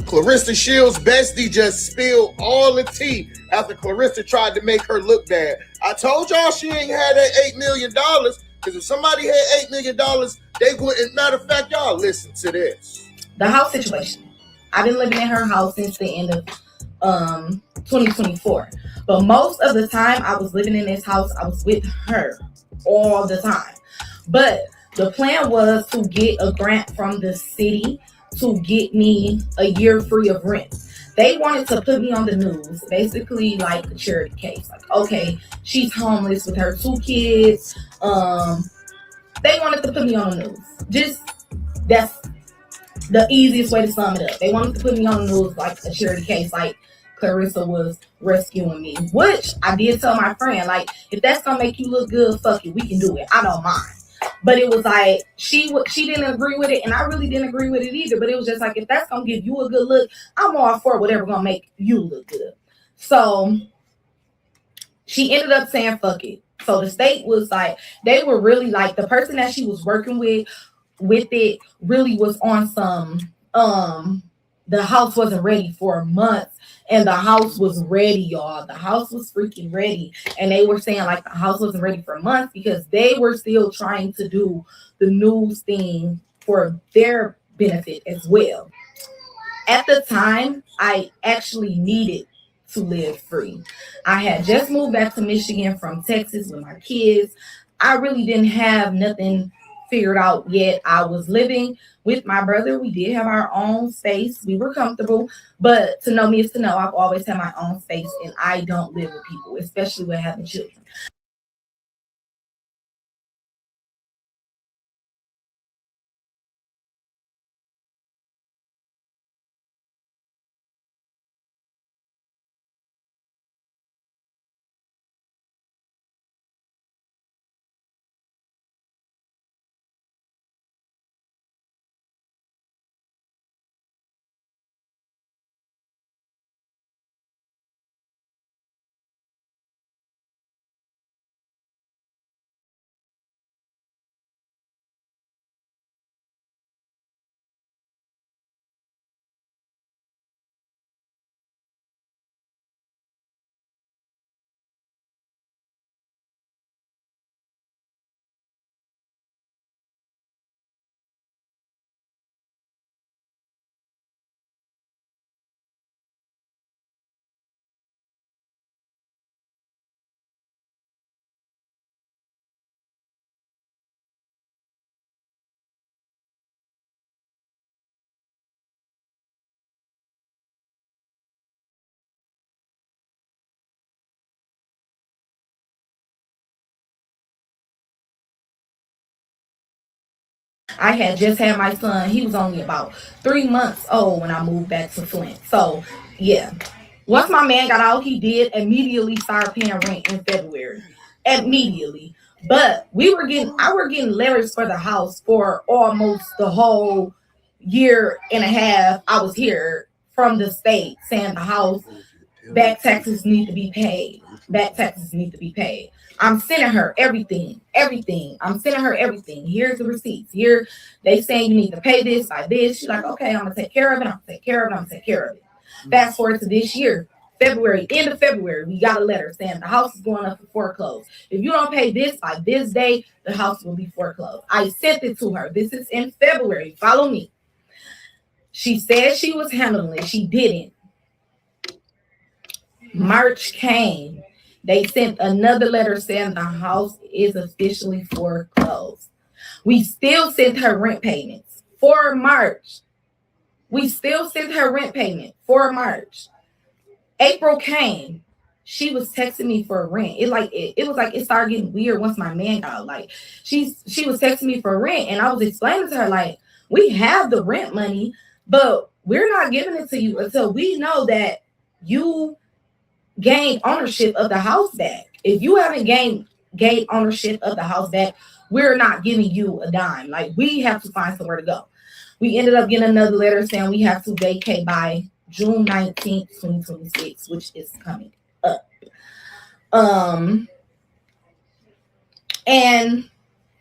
Claressa Shields Bestie just spilled all the tea after Claressa tried to make her look bad. I told y'all she ain't had that $8 million, because if somebody had $8 million, they wouldn't. Matter of fact, y'all listen to this. The house situation. I've been living in her house since the end of 2024. But most of the time I was living in this house, I was with her all the time. But the plan was to get a grant from the city to get me a year free of rent. They wanted to put me on the news, basically like a charity case. Like, okay, she's homeless with her 2 kids. They wanted to put me on the news. Just, that's the easiest way to sum it up. They wanted to put me on the news like a charity case, like Claressa was rescuing me, which I did tell my friend, like, if that's gonna make you look good, fuck it, we can do it. I don't mind. But it was like she didn't agree with it, and I really didn't agree with it either. But it was just like, if that's gonna give you a good look, I'm all for whatever gonna make you look good. So she ended up saying fuck it. So the state was like, they were really like, the person that she was working with it really was on some the house wasn't ready for months, and the house was ready, y'all. The house was freaking ready, and they were saying like the house wasn't ready for months because they were still trying to do the news thing for their benefit as well. At the time, I actually needed to live free. I had just moved back to Michigan from Texas with my kids. I really didn't have nothing figured out yet. I was living with my brother. We did have our own space. We were comfortable, but to know me is to know I've always had my own space, and I don't live with people, especially with having children. I had just had my son. He was only about 3 months old when I moved back to Flint. So, yeah. Once my man got out, he did immediately start paying rent in February. Immediately. But I were getting letters for the house for almost the whole year and a half I was here from the state saying the house back taxes need to be paid. Back taxes need to be paid. I'm sending her everything. I'm sending her everything. Here's the receipts. Here they saying you need to pay this by this. She's like, okay, I'm gonna take care of it. I'm gonna take care of it. I'm gonna take care of it. Fast forward to this year, February, end of February, we got a letter saying the house is going up for foreclosure. If you don't pay this by this day, the house will be foreclosed. I sent it to her. This is in February. Follow me. She said she was handling it. She didn't. March came. They sent another letter saying the house is officially foreclosed. We still sent her rent payments for March. We still sent her rent payment for March. April came. She was texting me for rent. It was like it started getting weird once my man got out. Like she was texting me for rent, and I was explaining to her like, we have the rent money, but we're not giving it to you until we know that you gain ownership of the house back. If you haven't gained ownership of the house back, we're not giving you a dime. Like, we have to find somewhere to go. We ended up getting another letter saying we have to vacate by June 19th, 2026, which is coming up. And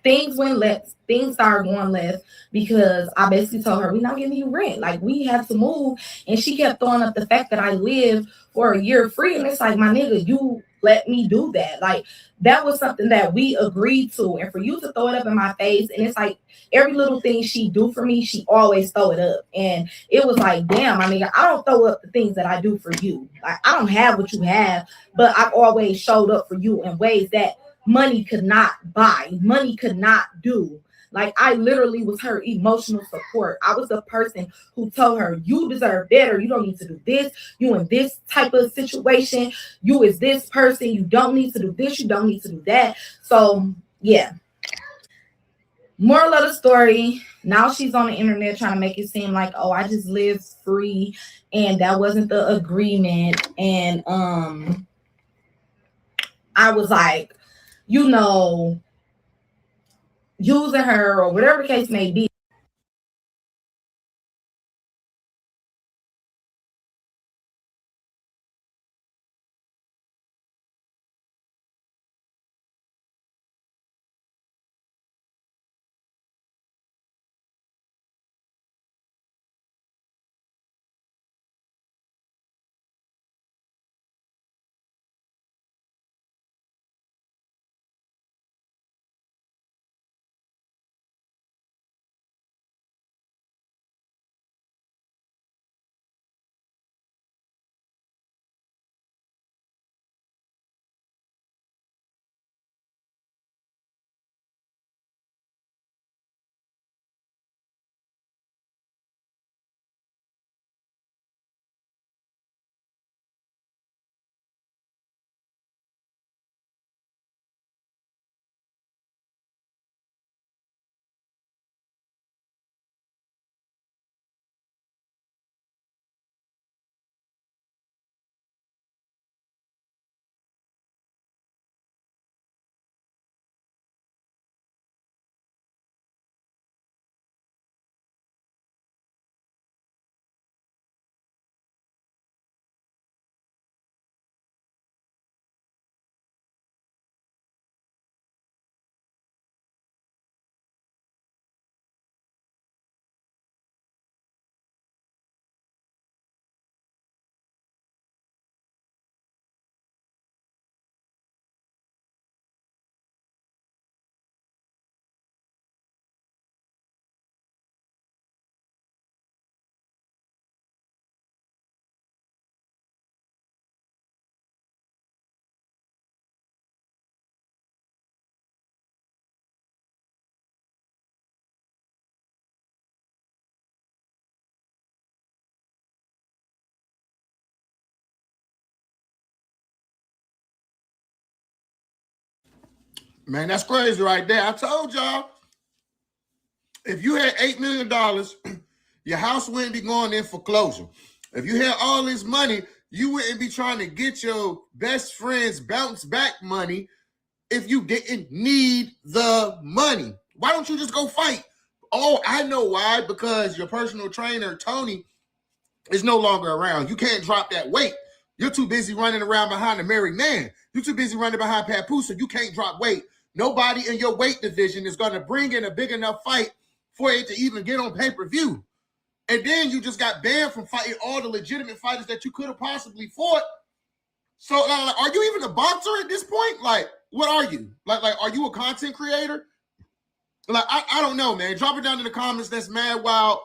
things went less. Things started going less because I basically told her, we're not giving you rent. Like, we have to move. And she kept throwing up the fact that I lived for a year free. And it's like, my nigga, you let me do that. Like, that was something that we agreed to. And for you to throw it up in my face, and it's like every little thing she do for me, she always throw it up. And it was like, damn, I mean, I don't throw up the things that I do for you. Like, I don't have what you have, but I've always showed up for you in ways that money could not buy, money could not do. Like, I literally was her emotional support. I was the person who told her, you deserve better. You don't need to do this. You in this type of situation. You is this person. You don't need to do this. You don't need to do that. So, yeah. Moral of the story, now she's on the internet trying to make it seem like, oh, I just lived free and that wasn't the agreement. And I was like, you know, using her or whatever the case may be. Man, that's crazy right there. I told y'all, if you had $8 million, your house wouldn't be going in foreclosure. If you had all this money, you wouldn't be trying to get your best friend's bounce back money if you didn't need the money. Why don't you just go fight? Oh, I know why. Because your personal trainer, Tony, is no longer around. You can't drop that weight. You're too busy running around behind a married man. You're too busy running behind Papoose, so you can't drop weight. Nobody in your weight division is going to bring in a big enough fight for it to even get on pay-per-view. And then you just got banned from fighting all the legitimate fighters that you could have possibly fought. So, are you even a boxer at this point? Like, what are you? Like, are you a content creator? Like, I don't know, man. Drop it down in the comments. That's mad wild.